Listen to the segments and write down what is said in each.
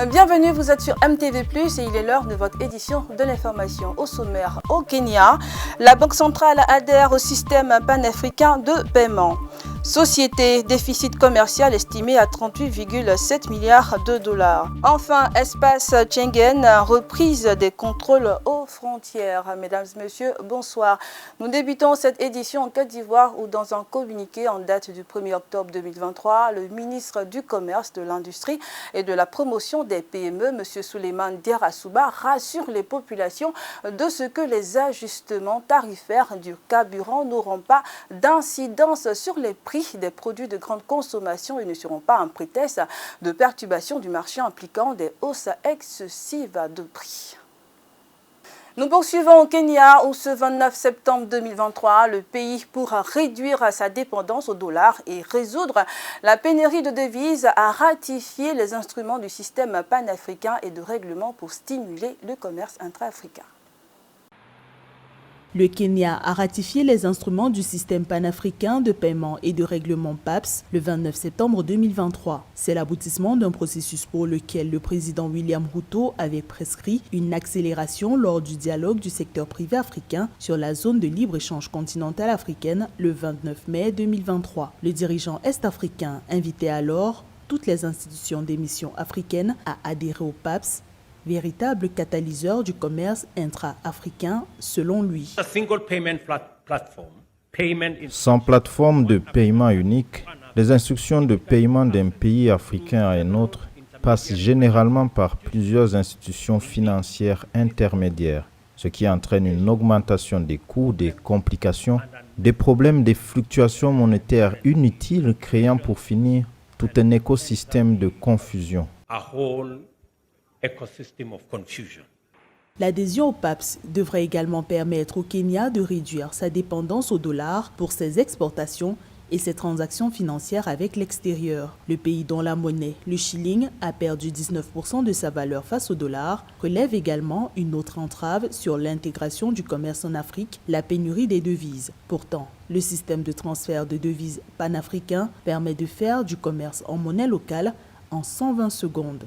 Bienvenue, vous êtes sur MTV+, et il est l'heure de votre édition de l'information. Au sommaire, au Kenya, la Banque centrale adhère au système panafricain de paiement. Société, déficit commercial estimé à 38,7 milliards de dollars. Enfin, espace Schengen, reprise des contrôles aux frontières. Mesdames et messieurs, bonsoir. Nous débutons cette édition en Côte d'Ivoire où dans un communiqué en date du 1er octobre 2023, le ministre du Commerce, de l'Industrie et de la Promotion des PME, M. Souleymane Diarra-Souba, rassure les populations de ce que les ajustements tarifaires du carburant n'auront pas d'incidence sur les prix des produits de grande consommation et ne seront pas un prétexte de perturbation du marché impliquant des hausses excessives de prix. Nous poursuivons au Kenya où ce 29 septembre 2023, le pays pourra réduire sa dépendance au dollar et résoudre la pénurie de devises a ratifié les instruments du système panafricain et de règlement pour stimuler le commerce intra-africain. Le Kenya a ratifié les instruments du système panafricain de paiement et de règlement PAPS le 29 septembre 2023. C'est l'aboutissement d'un processus pour lequel le président William Ruto avait prescrit une accélération lors du dialogue du secteur privé africain sur la zone de libre-échange continentale africaine le 29 mai 2023. Le dirigeant est-africain invitait alors toutes les institutions d'émission africaines à adhérer au PAPS, véritable catalyseur du commerce intra-africain selon lui. Sans plateforme de paiement unique, les instructions de paiement d'un pays africain à un autre passent généralement par plusieurs institutions financières intermédiaires, ce qui entraîne une augmentation des coûts, des complications, des problèmes, des fluctuations monétaires inutiles, créant pour finir tout un écosystème de confusion. L'adhésion au PAPS devrait également permettre au Kenya de réduire sa dépendance au dollar pour ses exportations et ses transactions financières avec l'extérieur. Le pays dont la monnaie, le shilling, a perdu 19% de sa valeur face au dollar, relève également une autre entrave sur l'intégration du commerce en Afrique, la pénurie des devises. Pourtant, le système de transfert de devises panafricain permet de faire du commerce en monnaie locale en 120 secondes.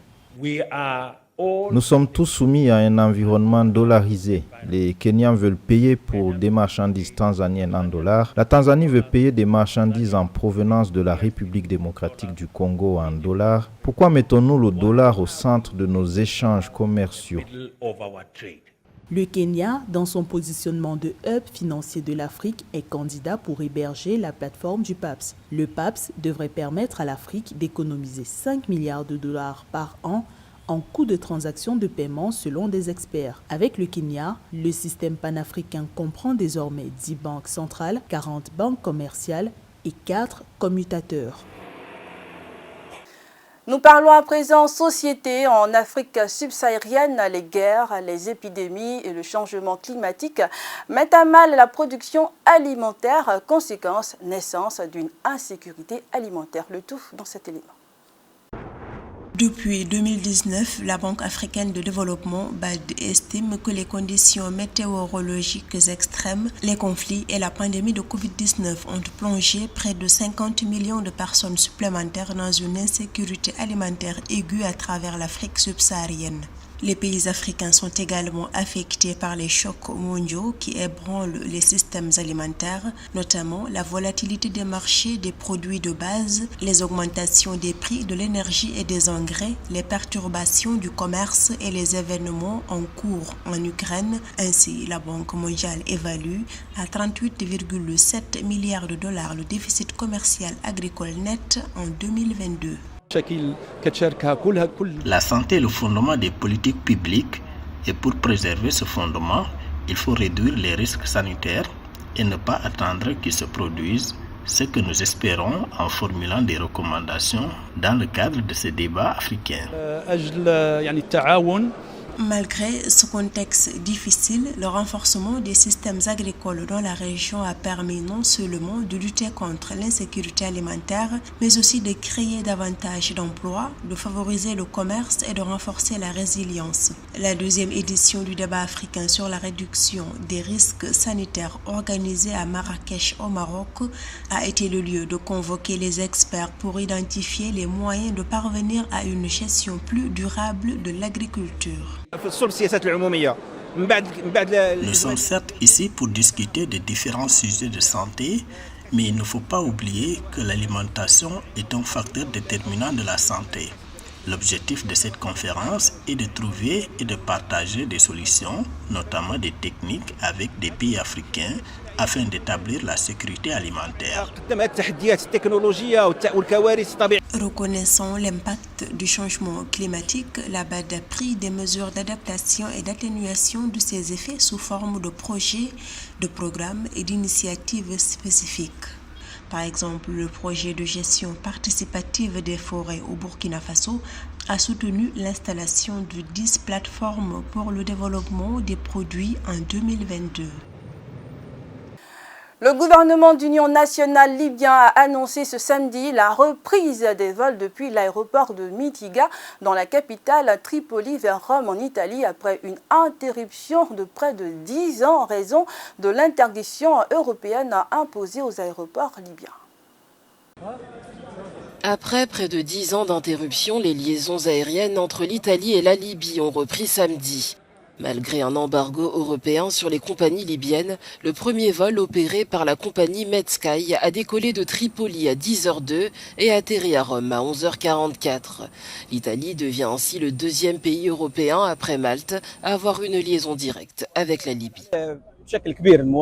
Nous sommes tous soumis à un environnement dollarisé. Les Kenyans veulent payer pour des marchandises tanzaniennes en dollars. La Tanzanie veut payer des marchandises en provenance de la République démocratique du Congo en dollars. Pourquoi mettons-nous le dollar au centre de nos échanges commerciaux ? Le Kenya, dans son positionnement de hub financier de l'Afrique, est candidat pour héberger la plateforme du PAPS. Le PAPS devrait permettre à l'Afrique d'économiser 5 milliards de dollars par an en coûts de transaction de paiement selon des experts. Avec le Kenya, le système panafricain comprend désormais 10 banques centrales, 40 banques commerciales et 4 commutateurs. Nous parlons à présent société. En Afrique subsaharienne, les guerres, les épidémies et le changement climatique mettent à mal la production alimentaire, conséquence, naissance d'une insécurité alimentaire. Le tout dans cet élément. Depuis 2019, la Banque africaine de développement (BAD) estime que les conditions météorologiques extrêmes, les conflits et la pandémie de Covid-19 ont plongé près de 50 millions de personnes supplémentaires dans une insécurité alimentaire aiguë à travers l'Afrique subsaharienne. Les pays africains sont également affectés par les chocs mondiaux qui ébranlent les systèmes alimentaires, notamment la volatilité des marchés des produits de base, les augmentations des prix de l'énergie et des engrais, les perturbations du commerce et les événements en cours en Ukraine. Ainsi, la Banque mondiale évalue à 38,7 milliards de dollars le déficit commercial agricole net en 2022. La santé est le fondement des politiques publiques et pour préserver ce fondement, il faut réduire les risques sanitaires et ne pas attendre qu'ils se produisent, ce que nous espérons en formulant des recommandations dans le cadre de ces débats africains. Malgré ce contexte difficile, le renforcement des systèmes agricoles dans la région a permis non seulement de lutter contre l'insécurité alimentaire, mais aussi de créer davantage d'emplois, de favoriser le commerce et de renforcer la résilience. La deuxième édition du débat africain sur la réduction des risques sanitaires organisée à Marrakech au Maroc a été le lieu de convoquer les experts pour identifier les moyens de parvenir à une gestion plus durable de l'agriculture. Nous sommes certes ici pour discuter de différents sujets de santé, mais il ne faut pas oublier que l'alimentation est un facteur déterminant de la santé. L'objectif de cette conférence est de trouver et de partager des solutions, notamment des techniques avec des pays africains, afin d'établir la sécurité alimentaire. Reconnaissant l'impact du changement climatique, la BAD a pris des mesures d'adaptation et d'atténuation de ces effets sous forme de projets, de programmes et d'initiatives spécifiques. Par exemple, le projet de gestion participative des forêts au Burkina Faso a soutenu l'installation de 10 plateformes pour le développement des produits en 2022. Le gouvernement d'union nationale libyen a annoncé ce samedi la reprise des vols depuis l'aéroport de Mitiga dans la capitale Tripoli vers Rome en Italie après une interruption de près de 10 ans en raison de l'interdiction européenne imposée aux aéroports libyens. Après près de 10 ans d'interruption, les liaisons aériennes entre l'Italie et la Libye ont repris samedi. Malgré un embargo européen sur les compagnies libyennes, le premier vol opéré par la compagnie Medsky a décollé de Tripoli à 10h02 et atterri à Rome à 11h44. L'Italie devient ainsi le deuxième pays européen après Malte à avoir une liaison directe avec la Libye.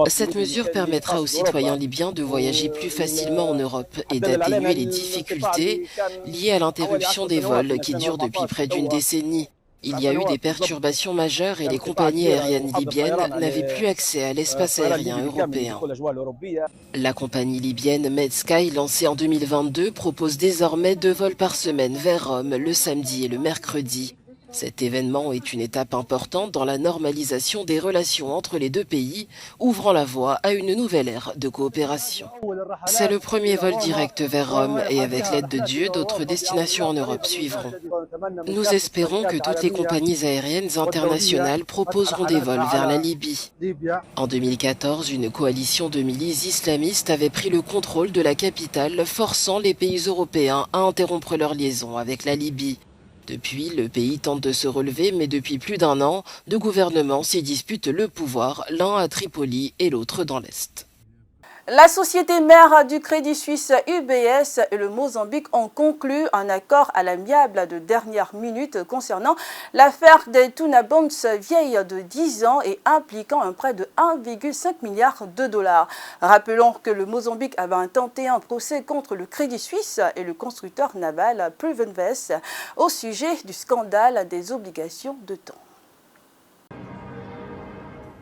Cette mesure permettra aux citoyens libyens de voyager plus facilement en Europe et d'atténuer les difficultés liées à l'interruption des vols qui durent depuis près d'une décennie. Il y a eu des perturbations majeures et les compagnies aériennes libyennes n'avaient plus accès à l'espace aérien européen. La compagnie libyenne Medsky, lancée en 2022, propose désormais 2 vols par semaine vers Rome le samedi et le mercredi. Cet événement est une étape importante dans la normalisation des relations entre les deux pays, ouvrant la voie à une nouvelle ère de coopération. C'est le premier vol direct vers Rome et avec l'aide de Dieu, d'autres destinations en Europe suivront. Nous espérons que toutes les compagnies aériennes internationales proposeront des vols vers la Libye. En 2014, une coalition de milices islamistes avait pris le contrôle de la capitale, forçant les pays européens à interrompre leurs liaisons avec la Libye. Depuis, le pays tente de se relever, mais depuis plus d'1 an, 2 gouvernements s'y disputent le pouvoir, l'un à Tripoli et l'autre dans l'Est. La société mère du Crédit Suisse UBS et le Mozambique ont conclu un accord à l'amiable de dernière minute concernant l'affaire des Tuna Bonds vieille de 10 ans et impliquant un prêt de 1,5 milliard de dollars. Rappelons que le Mozambique avait intenté un procès contre le Crédit Suisse et le constructeur naval Provenvest au sujet du scandale des obligations de temps.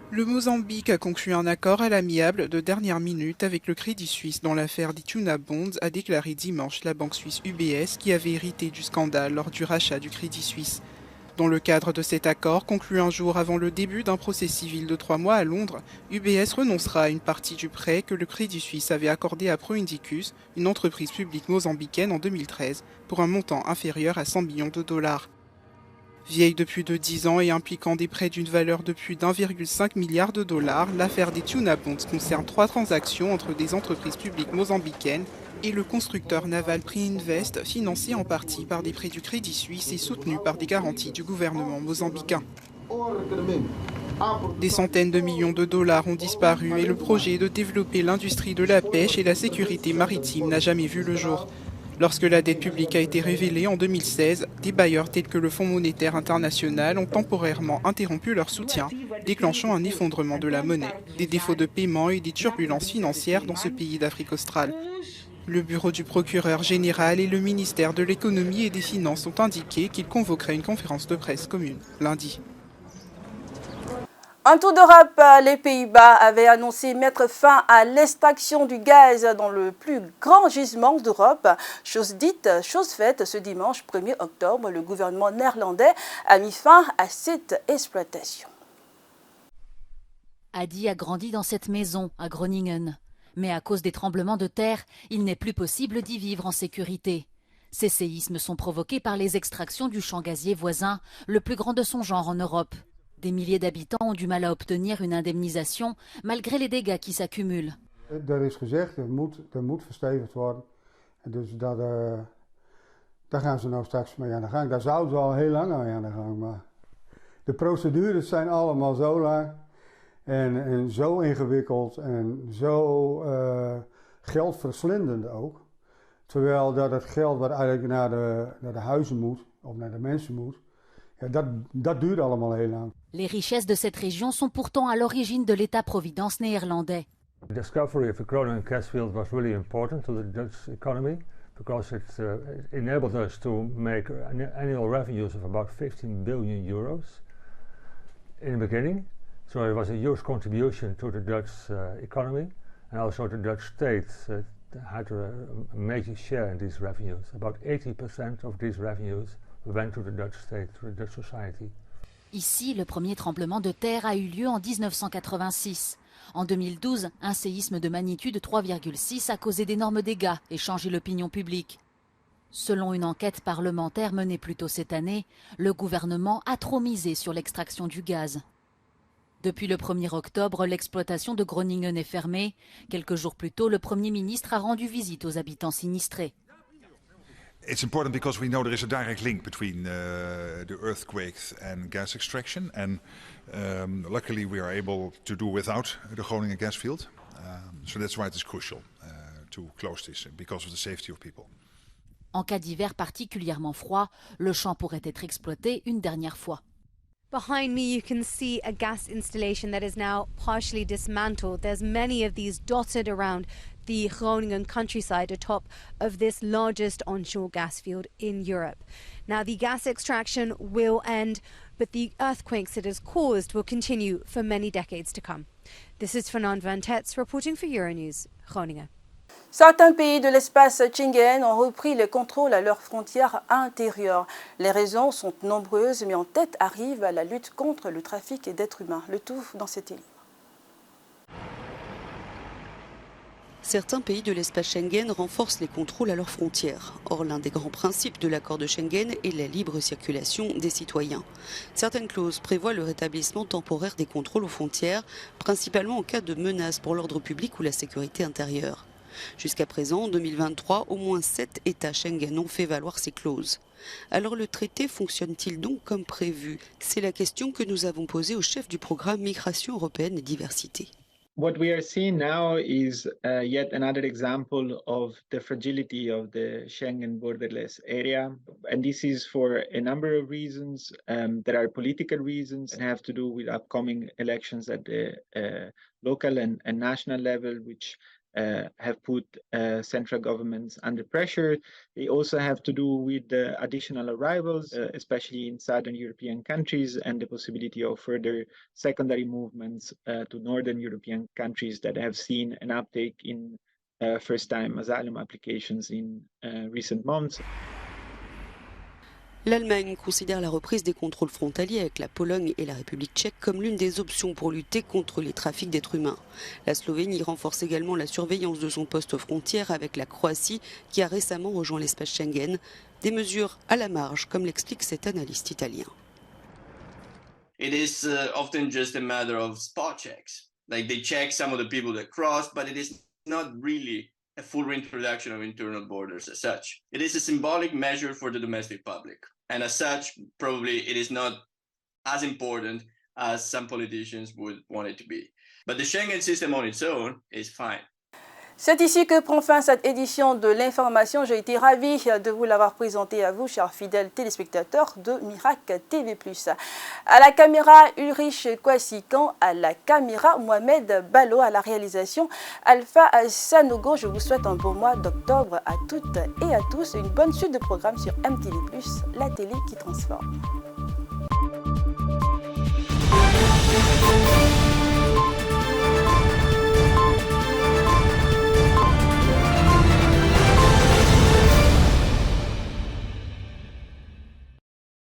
Le Mozambique a conclu un accord à l'amiable de dernière minute avec le Crédit Suisse dans l'affaire des Tuna Bonds, a déclaré dimanche la banque suisse UBS qui avait hérité du scandale lors du rachat du Crédit Suisse. Dans le cadre de cet accord, conclu un jour avant le début d'un procès civil de 3 mois à Londres, UBS renoncera à une partie du prêt que le Crédit Suisse avait accordé à Proindicus, une entreprise publique mozambicaine en 2013, pour un montant inférieur à 100 millions de dollars. Vieille de plus de 10 ans et impliquant des prêts d'une valeur de plus d'1,5 milliard de dollars, l'affaire des Tuna Bonds concerne 3 transactions entre des entreprises publiques mozambicaines et le constructeur naval Proinvest, financé en partie par des prêts du Crédit Suisse et soutenu par des garanties du gouvernement mozambicain. Des centaines de millions de dollars ont disparu et le projet de développer l'industrie de la pêche et la sécurité maritime n'a jamais vu le jour. Lorsque la dette publique a été révélée en 2016, des bailleurs tels que le Fonds monétaire international ont temporairement interrompu leur soutien, déclenchant un effondrement de la monnaie, des défauts de paiement et des turbulences financières dans ce pays d'Afrique australe. Le bureau du procureur général et le ministère de l'économie et des finances ont indiqué qu'ils convoqueraient une conférence de presse commune lundi. En tour d'Europe, les Pays-Bas avaient annoncé mettre fin à l'extraction du gaz dans le plus grand gisement d'Europe. Chose dite, chose faite, ce dimanche 1er octobre, le gouvernement néerlandais a mis fin à cette exploitation. Adi a grandi dans cette maison à Groningen. Mais à cause des tremblements de terre, il n'est plus possible d'y vivre en sécurité. Ces séismes sont provoqués par les extractions du champ gazier voisin, le plus grand de son genre en Europe. Des milliers d'habitants ont du mal à obtenir une indemnisation malgré les dégâts qui s'accumulent. Er is gezegd, er moet verstevigd worden. Dus daar gaan ze nou straks mee aan de gang. Daar zouden ze al heel lang mee aan de gang. Maar de procedures zijn allemaal zo lang en zo ingewikkeld en zo geldverslindend ook. Terwijl dat het geld wat eigenlijk naar de huizen moet, of naar de mensen moet, dat duurt allemaal heel lang. Les richesses de cette région sont pourtant à l'origine de l'État-providence néerlandais. The discovery of the Groningen gas field was really important to the Dutch economy because it enabled us to make annual revenues of about 15 billion euros in the beginning. So it was a huge contribution to the Dutch economy, and also the Dutch state had a major share in these revenues. About 80% of these revenues went to the Dutch state, to the Dutch society. Ici, le premier tremblement de terre a eu lieu en 1986. En 2012, un séisme de magnitude 3,6 a causé d'énormes dégâts et changé l'opinion publique. Selon une enquête parlementaire menée plus tôt cette année, le gouvernement a trop misé sur l'extraction du gaz. Depuis le 1er octobre, l'exploitation de Groningen est fermée. Quelques jours plus tôt, le Premier ministre a rendu visite aux habitants sinistrés. It's important because we know there is a direct link between the earthquakes and gas extraction, and luckily we are able to do without the Groningen gas field. So that's why it is crucial to close this because of the safety of people. En cas d'hiver particulièrement froid, le champ pourrait être exploité une dernière fois. Behind me you can see a gas installation that is now partially dismantled. There's many of these dotted around the Groningen countryside atop of this largest onshore gas field in Europe. Now the gas extraction will end, but the earthquakes it has caused will continue for many decades to come. This is Fernand Van Tetz reporting for Euronews, Groningen. Certains pays de l'espace Schengen ont repris le contrôle à leurs frontières intérieures. Les raisons sont nombreuses, mais en tête arrive la lutte contre le trafic d'êtres humains. Le tout dans cette livre. Certains pays de l'espace Schengen renforcent les contrôles à leurs frontières. Or, l'un des grands principes de l'accord de Schengen est la libre circulation des citoyens. Certaines clauses prévoient le rétablissement temporaire des contrôles aux frontières, principalement en cas de menace pour l'ordre public ou la sécurité intérieure. Jusqu'à présent, en 2023, au moins 7 États Schengen ont fait valoir ces clauses. Alors le traité fonctionne-t-il donc comme prévu? C'est la question que nous avons posée au chef du programme Migration européenne et diversité. What we are seeing now is yet another example of the fragility of the Schengen borderless area. And this is for a number of reasons. There are political reasons that have to do with upcoming elections at the local and national level, which have put central governments under pressure. They also have to do with additional arrivals, especially in southern European countries, and the possibility of further secondary movements to northern European countries that have seen an uptake in first-time asylum applications in recent months. L'Allemagne considère la reprise des contrôles frontaliers avec la Pologne et la République tchèque comme l'une des options pour lutter contre les trafics d'êtres humains. La Slovénie renforce également la surveillance de son poste aux frontières avec la Croatie qui a récemment rejoint l'espace Schengen. Des mesures à la marge, comme l'explique cet analyste italien. It is often just a matter of spot checks. Like they check some of the people that cross, but it is not really a full reintroduction of internal borders as such. It is a symbolic measure for the domestic public. And as such, probably it is not as important as some politicians would want it to be. But the Schengen system on its own is fine. C'est ici que prend fin cette édition de l'information. J'ai été ravie de vous l'avoir présentée à vous, chers fidèles téléspectateurs de Miracle TV+. À la caméra, Ulrich Kwasikan, à la caméra, Mohamed Ballo, à la réalisation, Alpha Sanogo. Je vous souhaite un bon mois d'octobre à toutes et à tous. Une bonne suite de programmes sur MTV+, la télé qui transforme.